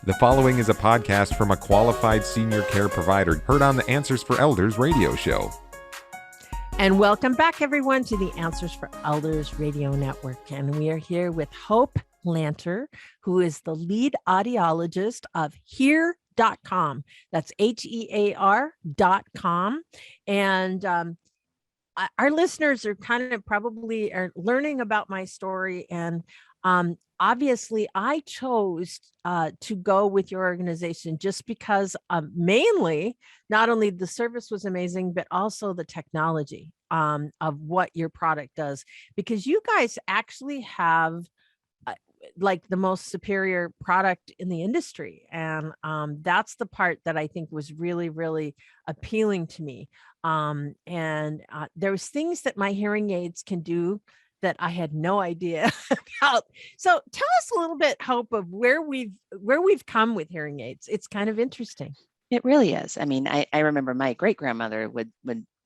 The following is a podcast from a qualified senior care provider heard on the Answers for Elders radio show. And welcome back, everyone, to the Answers for Elders radio network. And we are here with Hope Lanter, who is the lead audiologist of hear.com. That's HEAR.com. And our listeners are kind of probably are learning about my story. And obviously, I chose to go with your organization just because mainly not only the service was amazing, but also the technology of what your product does, because you guys actually have like the most superior product in the industry. And that's the part that I think was really, really appealing to me. And there was things that my hearing aids can do that I had no idea about. So tell us a little bit, Hope, of where we've come with hearing aids. It's kind of interesting. It really is. I mean, I remember my great grandmother would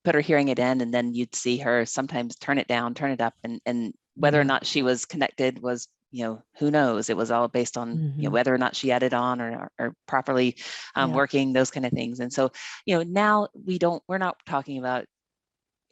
put her hearing aid in, and then you'd see her sometimes turn it down, turn it up, and whether or not she was connected was, who knows? It was all based on whether or not she had it on or properly working, those kind of things. And so, now we're not talking about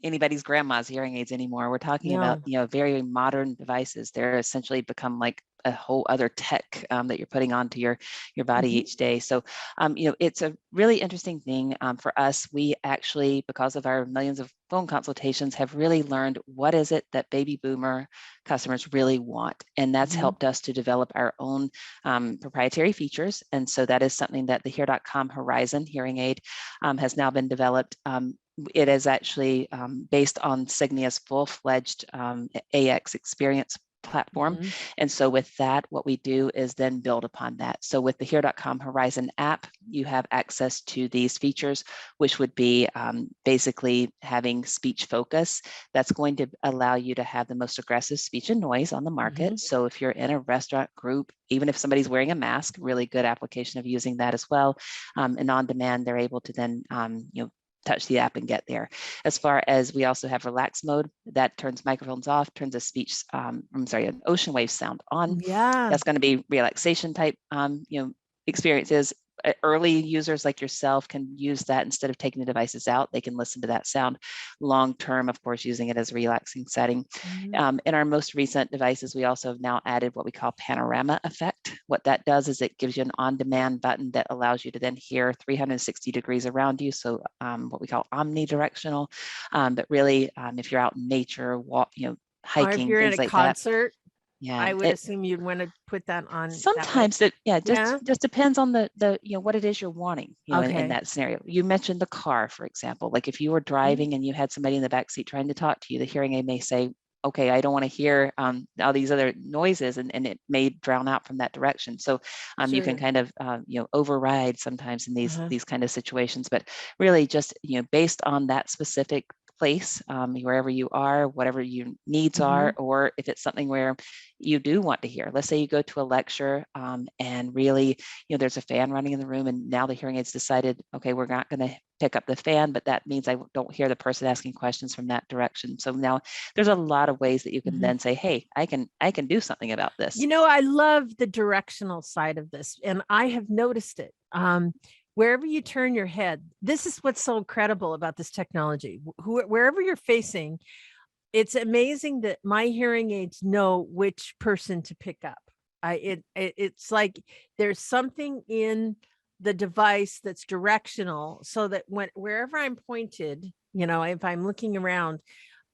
anybody's grandma's hearing aids anymore. We're talking about, very modern devices. They're essentially become like a whole other tech that you're putting onto your body each day. So, it's a really interesting thing for us. We actually, because of our millions of phone consultations, have really learned what is it that baby boomer customers really want. And that's helped us to develop our own proprietary features. And so that is something that the Hear.com Horizon hearing aid has now been developed. It is actually based on Signia's full-fledged AX experience platform. And so with that, what we do is then build upon that. So with the Hear.com Horizon app, you have access to these features, which would be basically having speech focus. That's going to allow you to have the most aggressive speech and noise on the market. So if you're in a restaurant group, even if somebody's wearing a mask, really good application of using that as well. And on demand, they're able to then, touch the app and get there. As far as we also have relax mode that turns microphones off, turns an ocean wave sound on. Yeah. That's going to be relaxation type, experiences. Early users like yourself can use that instead of taking the devices out. They can listen to that sound. Long term, of course, using it as a relaxing setting. In our most recent devices, we also have now added what we call Panorama Effect. What that does is it gives you an on-demand button that allows you to then hear 360 degrees around you. So what we call omni-directional. But really, if you're out in nature, hiking, or if you're things in a like concert. that. Yeah, I would assume you'd want to put that on. Sometimes just depends on the what it is you're wanting, in that scenario. You mentioned the car, for example. Like if you were driving and you had somebody in the back seat trying to talk to you, the hearing aid may say, okay, I don't want to hear all these other noises, and it may drown out from that direction. So you can kind of override sometimes in these kind of situations, but really just based on that specific place, wherever you are, whatever your needs are, or if it's something where you do want to hear. Let's say you go to a lecture and really, there's a fan running in the room, and now the hearing aids decided, okay, we're not going to pick up the fan, but that means I don't hear the person asking questions from that direction. So now there's a lot of ways that you can then say, hey, I can do something about this. I love the directional side of this, and I have noticed it. Wherever you turn your head, this is what's so incredible about this technology. Wherever you're facing, it's amazing that my hearing aids know which person to pick up. It's like there's something in the device that's directional, so that wherever I'm pointed, if I'm looking around,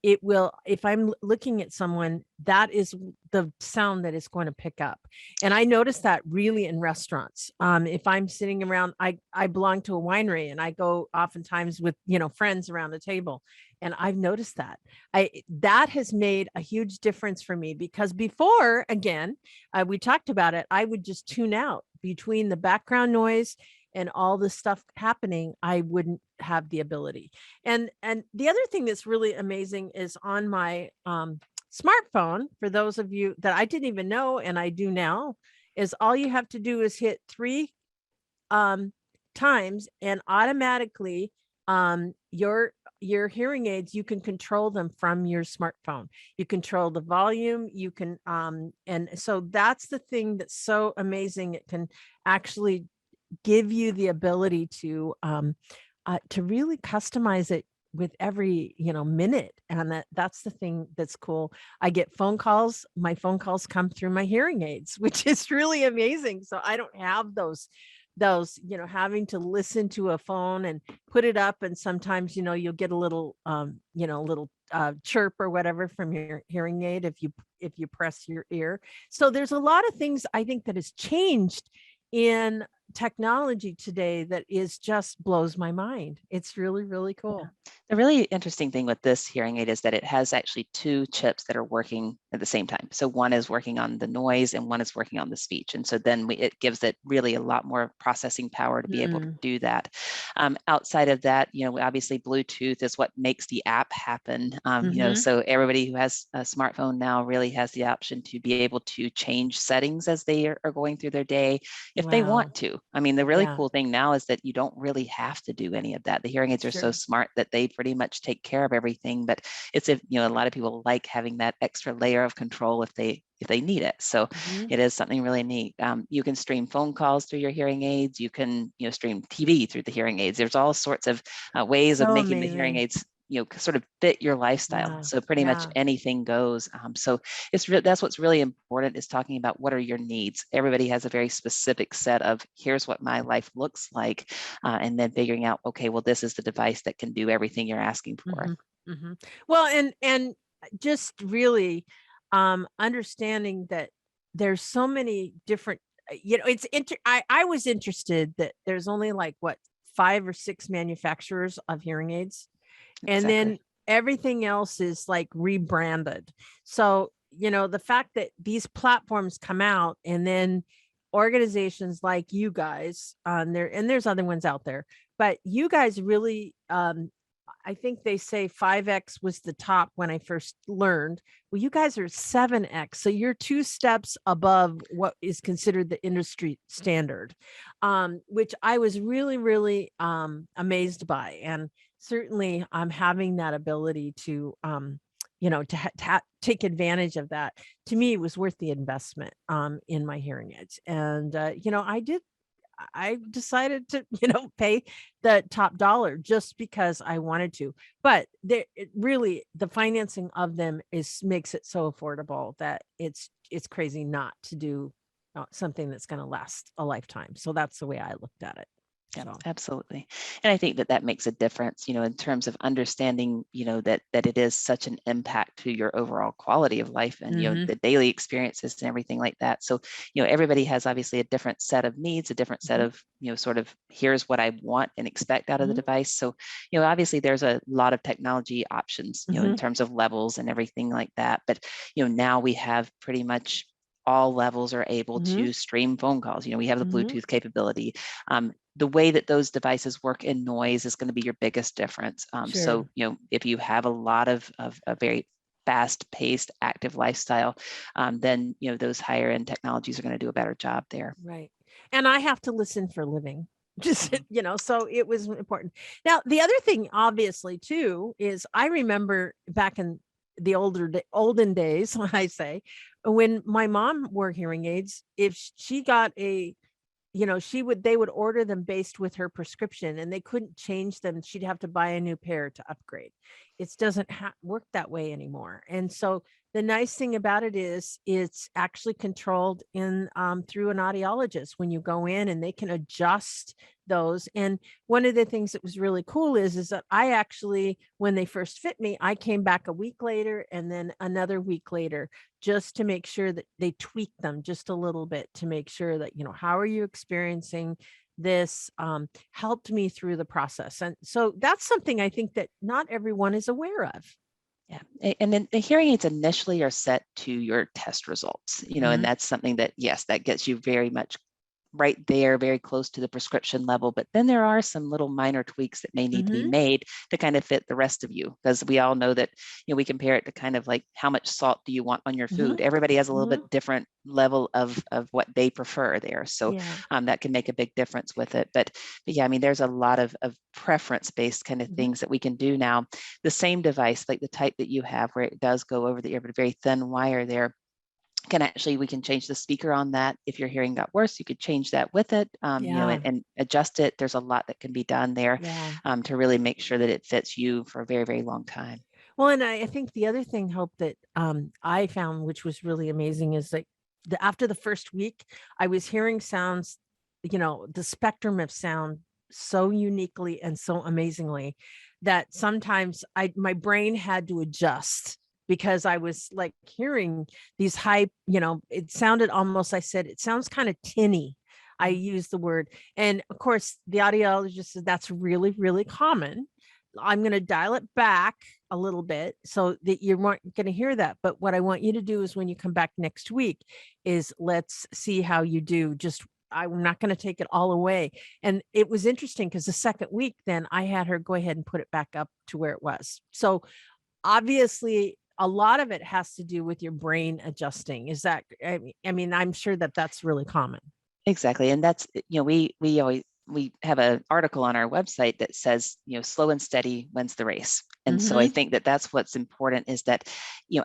it will, if I'm looking at someone, that is the sound that it's going to pick up. And I notice that really in restaurants. If I'm sitting around, I belong to a winery, and I go oftentimes with, friends around the table. And I've noticed that that has made a huge difference for me, because before, again, we talked about it, I would just tune out between the background noise and all the stuff happening. I wouldn't have the ability. And the other thing that's really amazing is on my smartphone, for those of you that I didn't even know, and I do now, is all you have to do is hit 3 times, and automatically your your hearing aids, you can control them from your smartphone. You control the volume, you can, and so that's the thing that's so amazing. It can actually give you the ability to really customize it with every, minute. And that's the thing that's cool. I get phone calls. My phone calls come through my hearing aids, which is really amazing. So I don't have those, having to listen to a phone and put it up. And sometimes, you'll get a little, chirp or whatever from your hearing aid if you press your ear. So there's a lot of things I think that has changed in technology today that is just blows my mind. It's really, really cool. The really interesting thing with this hearing aid is that it has actually two chips that are working at the same time. So one is working on the noise and one is working on the speech. And so then it gives it really a lot more processing power to be able to do that. Outside of that, obviously Bluetooth is what makes the app happen. So everybody who has a smartphone now really has the option to be able to change settings as they are going through their day if they want to. I mean, the really cool thing now is that you don't really have to do any of that. The hearing aids are so smart that they pretty much take care of everything, but it's a lot of people like having that extra layer of control if they need it. So it is something really neat. You can stream phone calls through your hearing aids. You can stream TV through the hearing aids. There's all sorts of ways of making the hearing aids sort of fit your lifestyle. So pretty much anything goes. So that's what's really important, is talking about what are your needs. Everybody has a very specific set of, here's what my life looks like. And then figuring out, okay, well, this is the device that can do everything you're asking for. Well, and just really understanding that there's so many different, I was interested that there's only like 5 or 6 manufacturers of hearing aids. And then everything else is like rebranded. So, the fact that these platforms come out and then organizations like you guys and there's other ones out there, but you guys really, I think they say 5X was the top when I first learned. Well, you guys are 7X. So you're 2 steps above what is considered the industry standard, which I was really, really amazed by. And certainly I'm having that ability to, to take advantage of that. To me, it was worth the investment in my hearing aids. And, I decided to, pay the top dollar just because I wanted to. But really, the financing of them makes it so affordable that it's crazy not to do something that's going to last a lifetime. So that's the way I looked at it. Yeah, absolutely. And I think that makes a difference, in terms of understanding, that it is such an impact to your overall quality of life and, the daily experiences and everything like that. So, everybody has obviously a different set of needs, a different set of, sort of, here's what I want and expect out of the device. So, obviously there's a lot of technology options, in terms of levels and everything like that. But, now we have pretty much all levels are able to stream phone calls. We have the Bluetooth capability. The way that those devices work in noise is going to be your biggest difference. So, if you have a lot of a very fast-paced, active lifestyle, then, those higher end technologies are going to do a better job there. Right. And I have to listen for a living. Just, so it was important. Now, the other thing, obviously, too, is I remember back in the olden days, I say, when my mom wore hearing aids, if she got they would order them based with her prescription and they couldn't change them. She'd have to buy a new pair to upgrade. It doesn't work that way anymore. And so the nice thing about it is it's actually controlled in through an audiologist when you go in, and they can adjust those. And one of the things that was really cool is that I actually, when they first fit me, I came back a week later and then another week later, just to make sure that they tweak them just a little bit to make sure that, how are you experiencing this, helped me through the process. And so that's something I think that not everyone is aware of. Yeah. And then the hearing aids initially are set to your test results, and that's something that, yes, that gets you very much right there, very close to the prescription level. But then there are some little minor tweaks that may need to be made to kind of fit the rest of you, because we all know that, we compare it to kind of like how much salt do you want on your food. Everybody has a little bit different level of what they prefer there. So that can make a big difference with it. But yeah, I mean, there's a lot of preference-based kind of things that we can do now. The same device, like the type that you have, where it does go over the ear, but a very thin wire there, we can change the speaker on that. If your hearing got worse, you could change that with it, and adjust it. There's a lot that can be done there to really make sure that it fits you for a very, very long time. Well, and I think the other thing, Hope, that I found, which was really amazing, is like after the first week, I was hearing sounds, the spectrum of sound so uniquely and so amazingly that sometimes my brain had to adjust, because I was like hearing these high, it sounded almost, I said, it sounds kind of tinny. I used the word. And of course, the audiologist said that's really, really common. I'm going to dial it back a little bit so that you weren't going to hear that. But what I want you to do is when you come back next week is let's see how you do. I'm not going to take it all away. And it was interesting because the second week, then I had her go ahead and put it back up to where it was. So obviously, a lot of it has to do with your brain adjusting. Is that, I mean, I'm sure that that's really common. Exactly. And that's, we have an article on our website that says, slow and steady wins the race. And so I think that that's what's important, is that,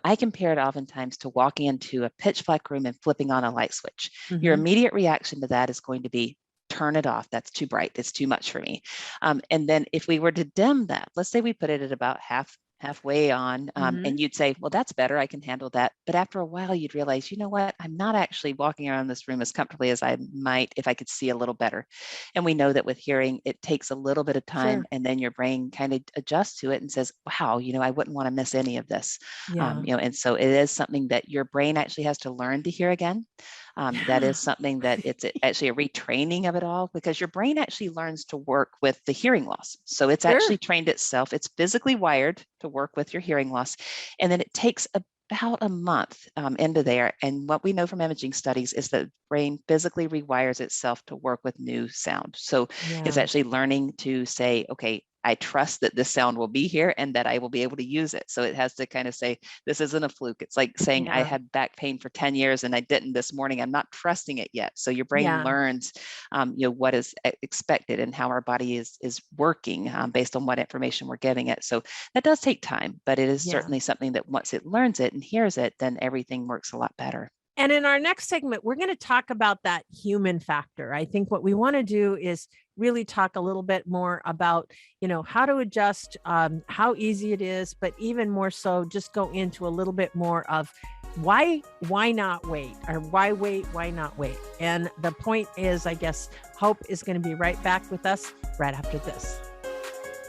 I compare it oftentimes to walking into a pitch black room and flipping on a light switch. Your immediate reaction to that is going to be, turn it off. That's too bright. It's too much for me. And then if we were to dim that, let's say we put it at about halfway on, and you'd say, well, that's better. I can handle that. But after a while, you'd realize, you know what? I'm not actually walking around this room as comfortably as I might if I could see a little better. And we know that with hearing, it takes a little bit of time, and then your brain kind of adjusts to it and says, wow, I wouldn't want to miss any of this. And so it is something that your brain actually has to learn to hear again. That is something that it's actually a retraining of it all, because your brain actually learns to work with the hearing loss. So it's actually trained itself. It's physically wired to work with your hearing loss. And then it takes about a month into there. And what we know from imaging studies is that the brain physically rewires itself to work with new sound. So it's actually learning to say, okay, I trust that this sound will be here and that I will be able to use it. So it has to kind of say, this isn't a fluke. It's like saying I had back pain for 10 years and I didn't this morning. I'm not trusting it yet. So your brain learns, what is expected and how our body is working based on what information we're giving it. So that does take time, but it is certainly something that once it learns it and hears it, then everything works a lot better. And in our next segment, we're going to talk about that human factor. I think what we want to do is really talk a little bit more about, how to adjust, how easy it is, but even more so, just go into a little bit more of why not wait, or why wait, why not wait. And the point is, I guess, Hope is going to be right back with us right after this.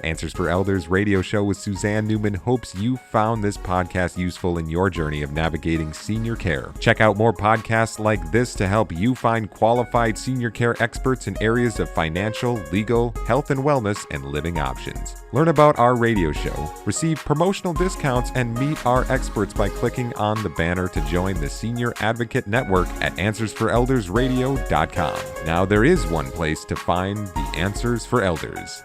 Answers for Elders radio show with Suzanne Newman hopes you found this podcast useful in your journey of navigating senior care. Check out more podcasts like this to help you find qualified senior care experts in areas of financial, legal, health and wellness, and living options. Learn about our radio show, receive promotional discounts, and meet our experts by clicking on the banner to join the Senior Advocate Network at AnswersForEldersRadio.com. Now there is one place to find the Answers for Elders.